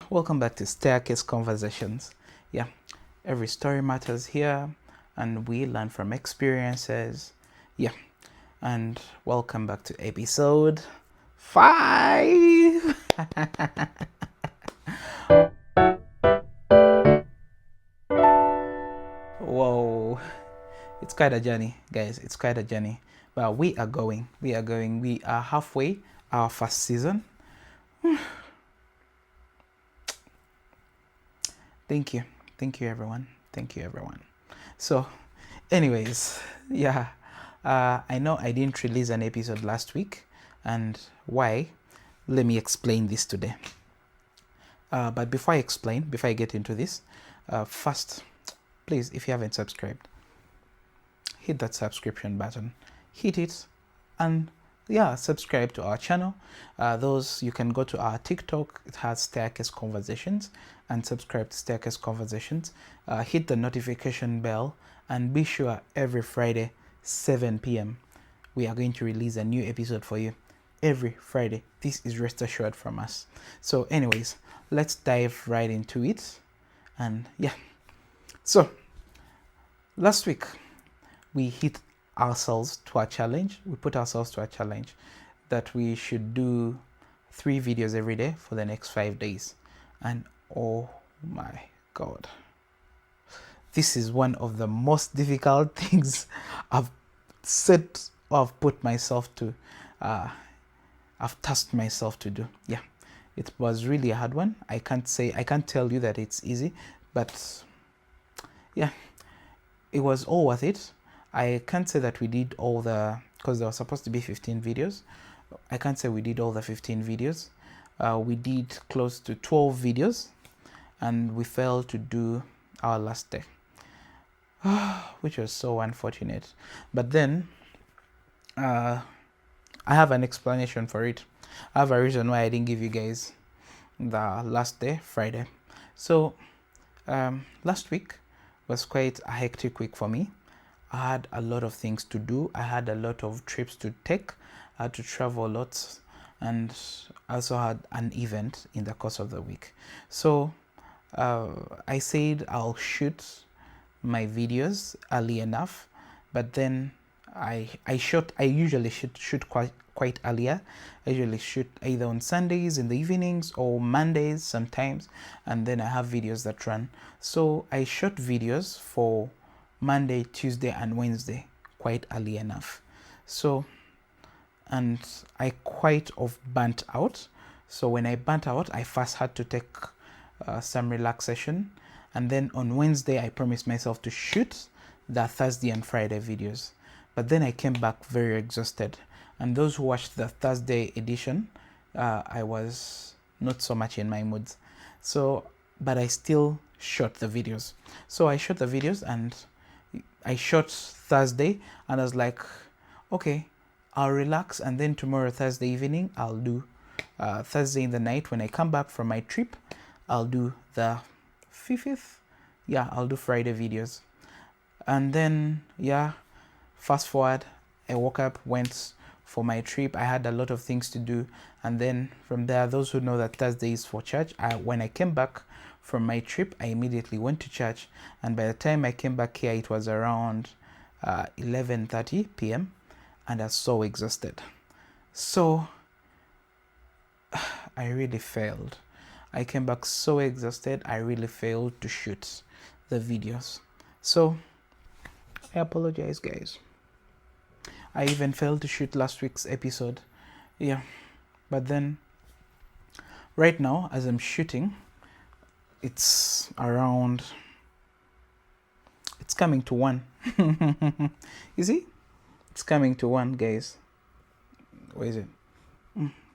Welcome back to Staircase Conversations. Yeah, every story matters here, and we learn from experiences. Yeah, and welcome back to episode 5. Whoa, it's quite a journey, guys. It's quite a journey, but we are going. We are halfway our first season. Thank you. Thank you, everyone. Thank you, everyone. So, anyways, yeah, I know I didn't release an episode last week, and why? Let me explain this today. But before I get into this, first, please, if you haven't subscribed, hit that subscription button, hit it, and yeah, subscribe to our channel. Those you can go to our TikTok, it has Staircase Conversations, and subscribe to Staircase Conversations. Hit the notification bell, and be sure every Friday 7 p.m. we are going to release a new episode for you every Friday. This is rest assured from us. So anyways, let's dive right into it. And yeah, so last week we hit ourselves to a challenge. We put ourselves to a challenge that we should do 3 videos every day for the next 5 days. And oh my god, this is one of the most difficult things I've set or I've put myself to I've tasked myself to do. Yeah, it was really a hard one. I can't tell you that it's easy, but yeah, it was all worth it. I can't say that we did all because there was supposed to be 15 videos. I can't say we did all the 15 videos. We did close to 12 videos, and we failed to do our last day, which was so unfortunate. But then I have an explanation for it. I have a reason why I didn't give you guys the last day, Friday. So last week was quite a hectic week for me. I had a lot of things to do. I had a lot of trips to take. I had to travel a lot, and I also had an event in the course of the week. So I said I'll shoot my videos early enough, but then I usually shoot quite earlier. I usually shoot either on Sundays in the evenings or Mondays sometimes, and then I have videos that run. So I shot videos for Monday, Tuesday, and Wednesday quite early enough. So, and I quite of burnt out. So when I burnt out, I first had to take some relaxation, and then on Wednesday I promised myself to shoot the Thursday and Friday videos. But then I came back very exhausted, and those who watched the Thursday edition, I was not so much in my mood. So, but I still shot the videos. So I shot the videos, and I shot Thursday, and I was like, okay, I'll relax, and then tomorrow, Thursday evening, I'll do Thursday in the night when I come back from my trip, I'll do the 5th. Yeah, I'll do Friday videos. And then, yeah, fast forward, I woke up, went for my trip. I had a lot of things to do, and then from there, those who know that Thursday is for church, when I came back from my trip, I immediately went to church, and by the time I came back here, it was around 11:30 p.m. and I was so exhausted. So I really failed. I came back so exhausted. I really failed to shoot the videos. So I apologize, guys. I even failed to shoot last week's episode. Yeah, but then right now, as I'm shooting, it's coming to 1. You see, it's coming to 1, guys. Where is it?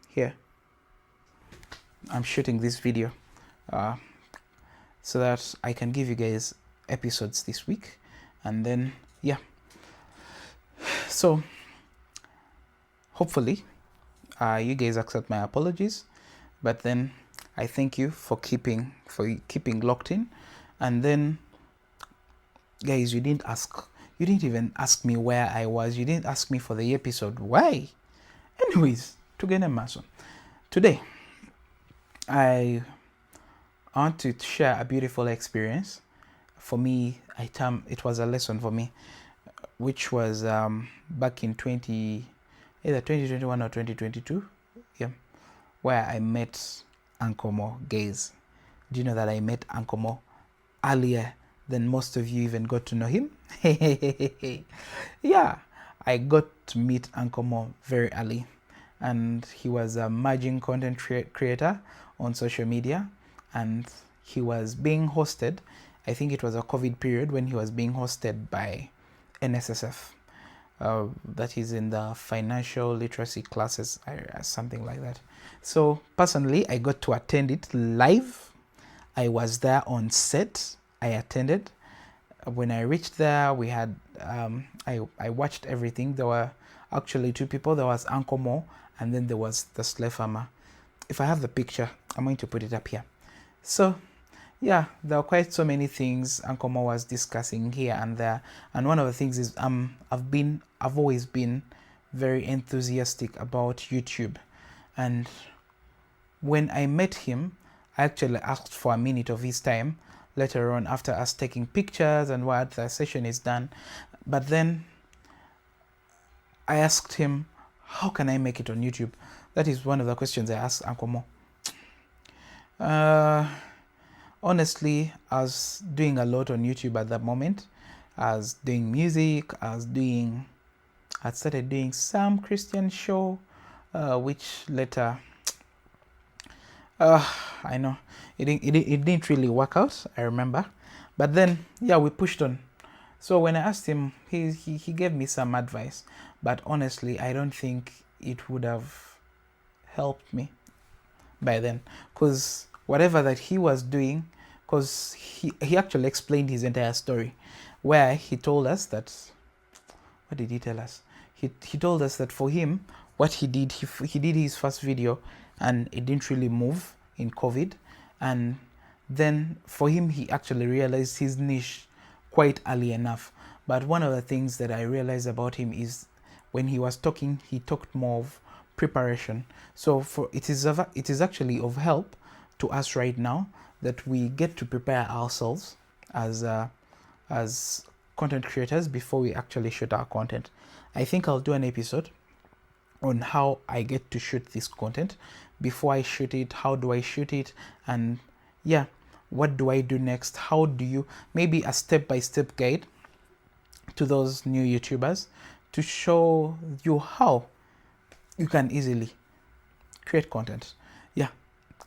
Here. I'm shooting this video so that I can give you guys episodes this week, and then yeah, so hopefully you guys accept my apologies, but then I thank you for keeping locked in. And then, guys, you didn't even ask me where I was. You didn't ask me for the episode. Why? Anyways, today I I want to share a beautiful experience. For me, it was a lesson for me, which was back in either 2021 or 2022, yeah, where I met Uncle Mo Gaze. Do you know that I met Uncle Mo earlier than most of you even got to know him? Yeah, I got to meet Uncle Mo very early, and he was a emerging content creator on social media, and he was being hosted. I think it was a COVID period when he was being hosted by NSSF. That is in the financial literacy classes, something like that. So personally, I got to attend it live. I was there on set. I attended. When I reached there, we had I watched everything. There were actually two people. There was Uncle Mo, and then there was the slave farmer. If I have the picture, I'm going to put it up here. So yeah, there are quite so many things Uncle Mo was discussing here and there, and one of the things is I've always been very enthusiastic about YouTube, and when I met him, I actually asked for a minute of his time later on after us taking pictures and what the session is done, but then I asked him, how can I make it on YouTube? That is one of the questions I asked Uncle Mo. Honestly, I was doing a lot on YouTube at that moment. I was doing music. I started doing some Christian show, which later, I know it didn't really work out. I remember, but then yeah, we pushed on. So when I asked him, he gave me some advice, but honestly, I don't think it would have helped me by then, because whatever that he was doing, because he actually explained his entire story, where he told us that, what did he tell us? He told us that for him, what he did, he did his first video and it didn't really move in COVID, and then for him he actually realized his niche quite early enough. But one of the things that I realized about him is when he was talking, he talked more of preparation. So it is actually of help to us right now that we get to prepare ourselves as content creators before we actually shoot our content. I think I'll do an episode on how I get to shoot this content. Before I shoot it, how do I shoot it, and yeah, what do I do next? How do you, maybe a step-by-step guide to those new YouTubers to show you how you can easily create content. Yeah,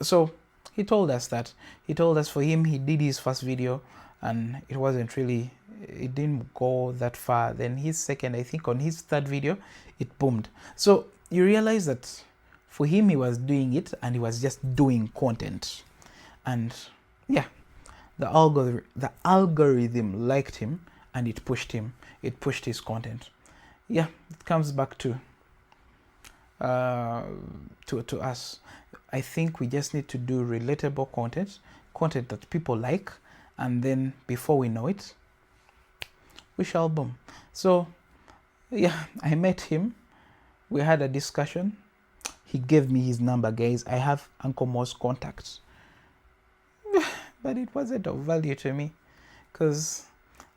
so he told us for him, he did his first video and it didn't go that far. Then his second, I think on his third video, it boomed. So you realize that for him, he was doing it and he was just doing content. And yeah, the algorithm liked him and it pushed his content. Yeah, it comes back to us. I think we just need to do relatable content that people like, and then before we know it, we shall boom. So yeah, I met him, we had a discussion, he gave me his number. Guys, I have Uncle Mo's contacts, but it wasn't of value to me because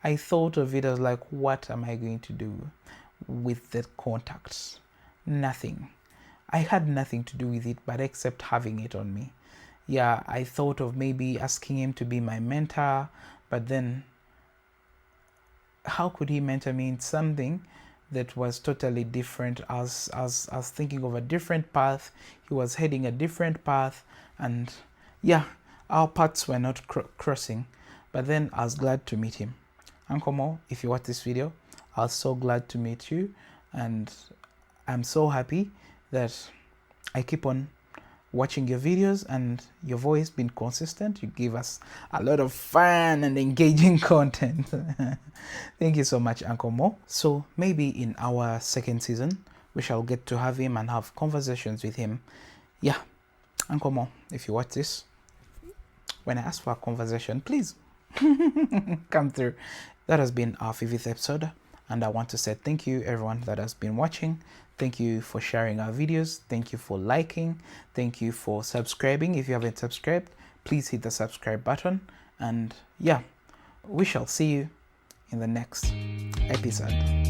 I thought of it as like, what am I going to do with the contacts? Nothing. I had nothing to do with it but except having it on me. Yeah, I thought of maybe asking him to be my mentor, but then how could he mentor me in something that was totally different? I was thinking of a different path, he was heading a different path, and yeah, our paths were not crossing. But then I was glad to meet him. Uncle Mo, if you watch this video, I was so glad to meet you, and I'm so happy that I keep on watching your videos and your voice been consistent. You give us a lot of fun and engaging content. Thank you so much, Uncle Mo. So maybe in our second season, we shall get to have him and have conversations with him. Yeah, Uncle Mo, if you watch this, when I ask for a conversation, please come through. That has been our 5th episode, and I want to say thank you everyone that has been watching. Thank you for sharing our videos. Thank you for liking. Thank you for subscribing. If you haven't subscribed, please hit the subscribe button, and yeah, we shall see you in the next episode.